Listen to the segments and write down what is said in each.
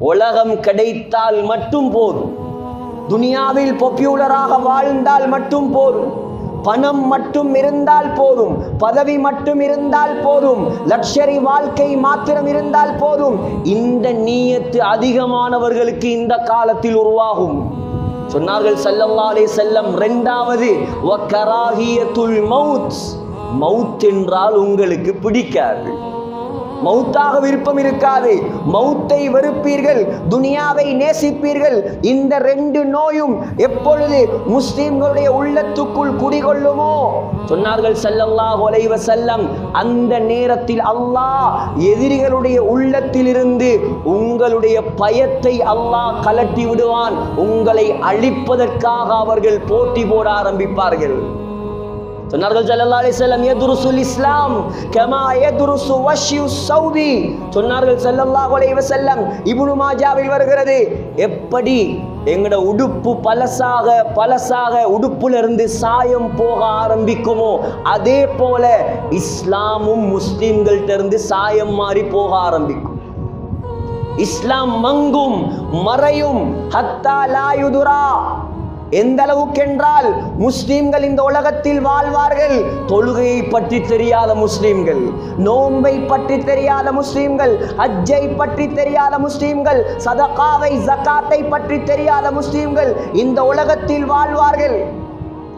உலகம் கிடைத்தால் மட்டும் போதும், துனியாவில் பாப்புலராக வாழ்ந்தால் மட்டும் போதும், பணம் மட்டும் இருந்தால் போதும், பதவி மட்டும் இருந்தால் போதும், லக்ஷரி வாழ்க்கை மாத்திரம் இருந்தால் போதும். இந்த நியத்து அதிகமானவர்களுக்கு இந்த காலத்தில் உருவாகும். சொன்னார்கள் ஸல்லல்லாஹு அலைஹி வஸல்லம், இரண்டாவது வகராஹியத்துல் மௌத், மௌத் என்றால் உங்களுக்கு பிடிக்காது, மௌத்தாக விருப்பம் இருக்காது, மௌத்தை வெறுப்பீர்கள், துனியாவை நேசிப்பீர்கள். இந்த ரெண்டு நோயும் எப்பொழுது முஸ்லிம்களுடைய உள்ளத்துக்குள் குடிகொள்ளுமோ, சொன்னார்கள் ஸல்லல்லாஹு அலைஹி வஸல்லம், அந்த நேரத்தில் அல்லாஹ் எதிரிகளுடைய உள்ளத்திலிருந்து உங்களுடைய பயத்தை அல்லாஹ் கலட்டி விடுவான். உங்களை அழிப்பதற்காக அவர்கள் போட்டி போட ஆரம்பிப்பார்கள். சொன்னார்கள் ஸல்லல்லாஹு அலைஹி வஸல்லம், யதுருசுல் இஸ்லாம் கமா யதுருசு வஷ்யுஸ் ஸௌபி. சொன்னார்கள் ஸல்லல்லாஹு அலைஹி வஸல்லம், இப்னு மாஜாவில் வருகிறது, எப்படி எங்கட உடுப்பு பலசாக உடுப்புல இருந்து சாயம் போக ஆரம்பிக்குமோ, அதே போல இஸ்லாமும் முஸ்லிம்கள்ட்ட இருந்து சாயம் மாறி போக ஆரம்பிக்கும். இஸ்லாம் மங்கும், மறையும். ஹத்தா லா யுதுரா, எந்த அளவுக்கு என்றால் முஸ்லிம்கள் இந்த உலகத்தில் வாழ்வார்கள், தொழுகையை பற்றி தெரியாத முஸ்லிம்கள், நோன்பை பற்றி தெரியாத முஸ்லிம்கள், ஹஜ்ஜை பற்றி தெரியாத முஸ்லிம்கள், சதகாவை ஜகாத்தை பற்றி தெரியாத முஸ்லிம்கள் இந்த உலகத்தில் வாழ்வார்கள்.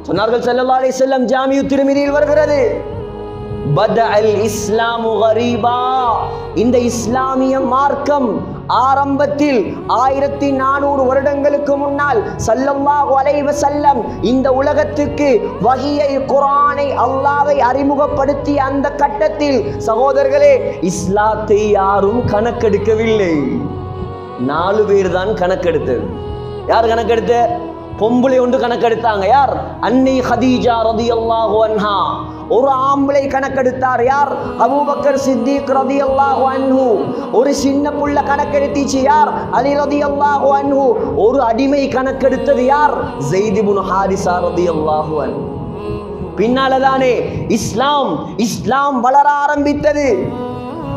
சொன்னார்கள் ஸல்லல்லாஹு அலைஹி வஸல்லம், ஜாமிஉ திர்மிதியில் வருகிறது, பதஅல் இஸ்லாமு கரீபா, இந்த இஸ்லாமிய மார்க்கம் ஆரம்பத்தில் 1400 வருடங்களுக்கு முன்னால் ஸல்லல்லாஹு அலைஹி வஸல்லம் இந்த உலகத்துக்கு வஹியை, குர்ஆனை, அல்லாஹ்வை அறிமுகப்படுத்திய அந்த கட்டத்தில் சகோதரர்களே, இஸ்லாத்தை யாரும் கணக்கெடுக்கவில்லை. 4 பேர் தான் கணக்கெடுத்தது. யார் கணக்கெடுத்த? பொம்பளை ஒன்று கணக்கெடுத்தாங்க. யார்? அன்னை ஹதீஜா ரலியல்லாஹு அன்ஹா. ஒரு ஆம்பளை கணக்கெடுத்தார். யார்? அபூபக்கர் சித்திக் ரலியல்லாஹு அன்ஹு. ஒரு சின்ன புள்ள கணக்கெடுத்திச்சு. யார்? அலி ரலியல்லாஹு அன்ஹு. ஒரு அடிமை கணக்கெடுத்தது. யார்? ஸைத் இப்னு ஹாரிஸா ரலியல்லாஹு அன்ஹு. பின்னால்தானே இஸ்லாம் வளர ஆரம்பித்தது.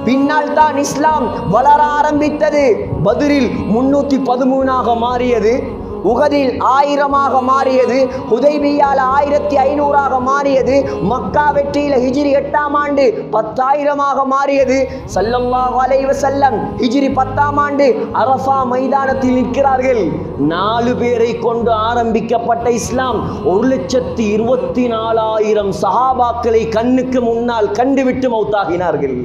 பின்னால் தான் இஸ்லாம் வளர ஆரம்பித்தது. பத்ரில் 313 மாறியது, உஹதில் 1000 மாறியது, ஹுதைபியால 1500 மாறியது, மக்கா வெற்றியில ஹிஜ்ரி 8ஆம் ஆண்டு 10,000 மாறியது. ஸல்லல்லாஹு அலைஹி வஸல்லம் ஹிஜ்ரி 10ஆம் ஆண்டு அரஃபா மைதானத்தில் நிற்கிறார்கள். 4 பேரை கொண்டு ஆரம்பிக்கப்பட்ட இஸ்லாம் 1,24,000 சஹாபாக்களை கண்ணுக்கு முன்னால் கண்டுவிட்டு மௌத்தாகினார்கள்.